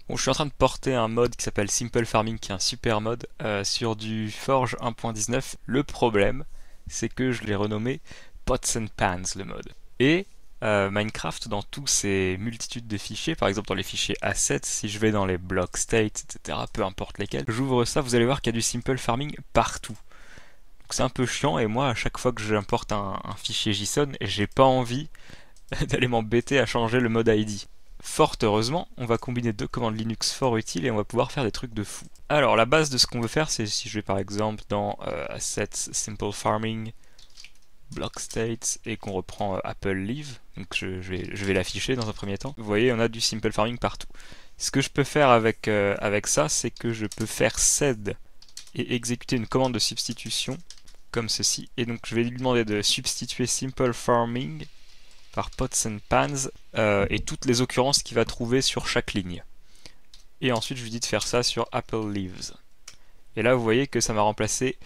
Bon, je suis en train de porter un mode qui s'appelle Simple Farming, qui est un super mode, sur du Forge 1.19. Le problème, c'est que je l'ai renommé Pots and Pans, le mode. Et Minecraft, dans tous ces multitudes de fichiers, par exemple dans les fichiers assets, si je vais dans les block states, etc., peu importe lesquels, j'ouvre ça, vous allez voir qu'il y a du Simple Farming partout. Donc c'est un peu chiant, et moi, à chaque fois que j'importe un fichier JSON, j'ai pas envie d'aller m'embêter à changer le mode ID. Fort heureusement, on va combiner deux commandes Linux fort utiles et on va pouvoir faire des trucs de fou. Alors la base de ce qu'on veut faire, c'est si je vais par exemple dans Assets, Simple Farming, Block States et qu'on reprend Apple Leave, donc je vais l'afficher dans un premier temps. Vous voyez, on a du Simple Farming partout. Ce que je peux faire avec ça, c'est que je peux faire sed et exécuter une commande de substitution comme ceci. Et donc je vais lui demander de substituer Simple Farming par Pots and Pans et toutes les occurrences qu'il va trouver sur chaque ligne. Et ensuite je lui dis de faire ça sur Apple Leaves. Et là vous voyez que ça m'a remplacé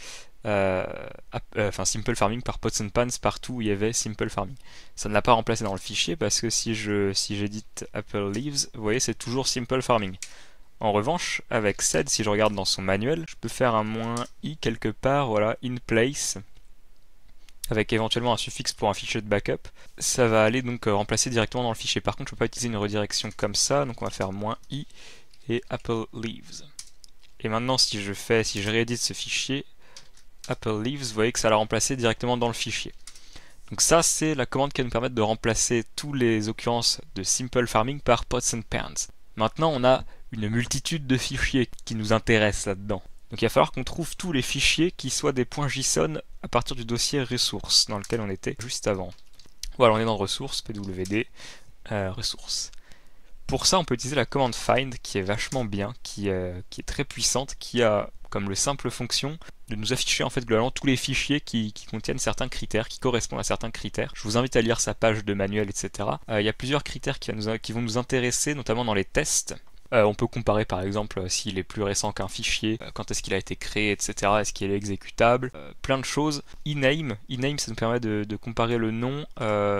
Simple Farming par Pots and Pans partout où il y avait Simple Farming. Ça ne l'a pas remplacé dans le fichier parce que si j'édite Apple Leaves, vous voyez c'est toujours Simple Farming. En revanche, avec sed, si je regarde dans son manuel, je peux faire un "-i" quelque part, voilà, in place, avec éventuellement un suffixe pour un fichier de backup. Ça va aller donc remplacer directement dans le fichier. Par contre, je ne peux pas utiliser une redirection comme ça, donc on va faire "-i" et Apple Leaves. Et maintenant, si je réédite ce fichier, Apple Leaves, vous voyez que ça l'a remplacé directement dans le fichier. Donc ça, c'est la commande qui va nous permettre de remplacer toutes les occurrences de Simple Farming par Pots and Pans. Maintenant, on a une multitude de fichiers qui nous intéressent là-dedans. Donc il va falloir qu'on trouve tous les fichiers qui soient des .json à partir du dossier ressources dans lequel on était juste avant. Voilà, on est dans ressources, pwd, ressources. Pour ça, on peut utiliser la commande find qui est vachement bien, qui est très puissante, qui a comme le simple fonction de nous afficher en fait globalement tous les fichiers qui contiennent certains critères, qui correspondent à certains critères. Je vous invite à lire sa page de manuel, etc. Il y a plusieurs critères qui vont nous intéresser, notamment dans les tests. On peut comparer par exemple s'il est plus récent qu'un fichier, quand est-ce qu'il a été créé, etc. Est-ce qu'il est exécutable, plein de choses. Ename, ça nous permet de comparer le nom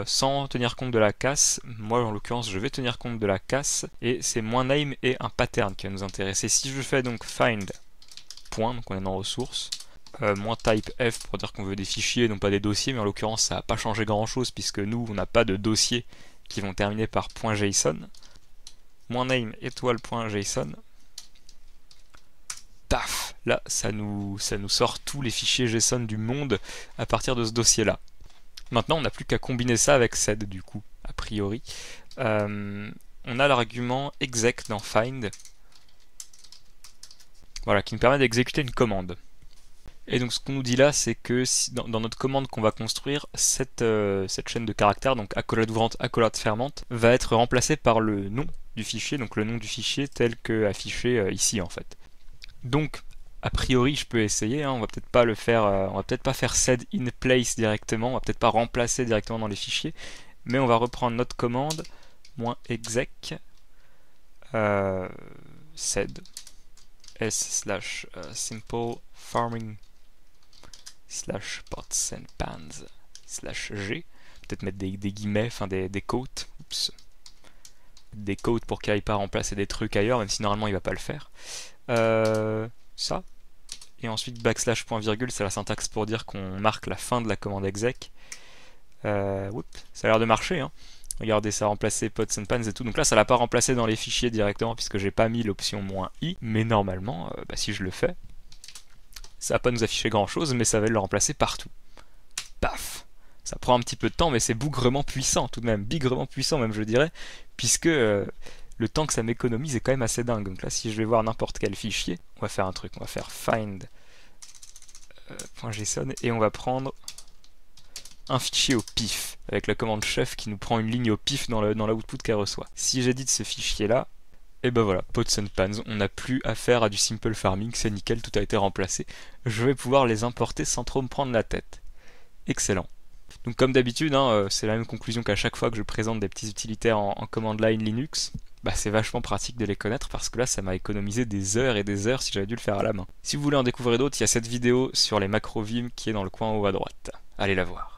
sans tenir compte de la casse. Moi en l'occurrence je vais tenir compte de la casse et c'est -name et un pattern qui va nous intéresser. Si je fais donc find point, donc on est dans ressources, -type f pour dire qu'on veut des fichiers, non pas des dossiers, mais en l'occurrence ça n'a pas changé grand chose puisque nous on n'a pas de dossiers qui vont terminer par .json. -name étoile.json, paf, là ça nous sort tous les fichiers JSON du monde à partir de ce dossier là. Maintenant on n'a plus qu'à combiner ça avec sed du coup, a priori. On a l'argument exec dans find, voilà, qui nous permet d'exécuter une commande. Et donc ce qu'on nous dit là, c'est que dans notre commande qu'on va construire, cette chaîne de caractères, donc accolade ouvrante, accolade fermante, va être remplacée par le nom du fichier, donc le nom du fichier tel que affiché ici en fait. Donc a priori je peux essayer, hein, on va peut-être pas le faire, on va peut-être pas faire sed in place directement, on va peut-être pas remplacer directement dans les fichiers, mais on va reprendre notre commande -exec sed s/simple farming /pots and pans /g, peut-être mettre des guillemets, enfin des quotes, oups, des quotes pour qu'il n'aille pas remplacer des trucs ailleurs, même si normalement il va pas le faire. Ça, et ensuite backslash point virgule, c'est la syntaxe pour dire qu'on marque la fin de la commande exec. Ça a l'air de marcher, hein. Regardez, ça a remplacé pots and pans et tout. Donc là, ça l'a pas remplacé dans les fichiers directement puisque j'ai pas mis l'option -i. Mais normalement, si je le fais, ça va pas nous afficher grand chose, mais ça va le remplacer partout. Paf! Ça prend un petit peu de temps, mais c'est bougrement puissant tout de même, bigrement puissant même je dirais, puisque le temps que ça m'économise est quand même assez dingue. Donc là, si je vais voir n'importe quel fichier, on va faire un truc, on va faire find .json et on va prendre un fichier au pif, avec la commande chef qui nous prend une ligne au pif dans l'output qu'elle reçoit. Si j'édite ce fichier là, et ben voilà, pots and pans, on n'a plus affaire à du simple farming, c'est nickel, tout a été remplacé. Je vais pouvoir les importer sans trop me prendre la tête. Excellent. Donc comme d'habitude, hein, c'est la même conclusion qu'à chaque fois que je présente des petits utilitaires en command line Linux. Bah, c'est vachement pratique de les connaître parce que là ça m'a économisé des heures et des heures si j'avais dû le faire à la main. Si vous voulez en découvrir d'autres, il y a cette vidéo sur les macros Vim qui est dans le coin haut à droite. Allez la voir.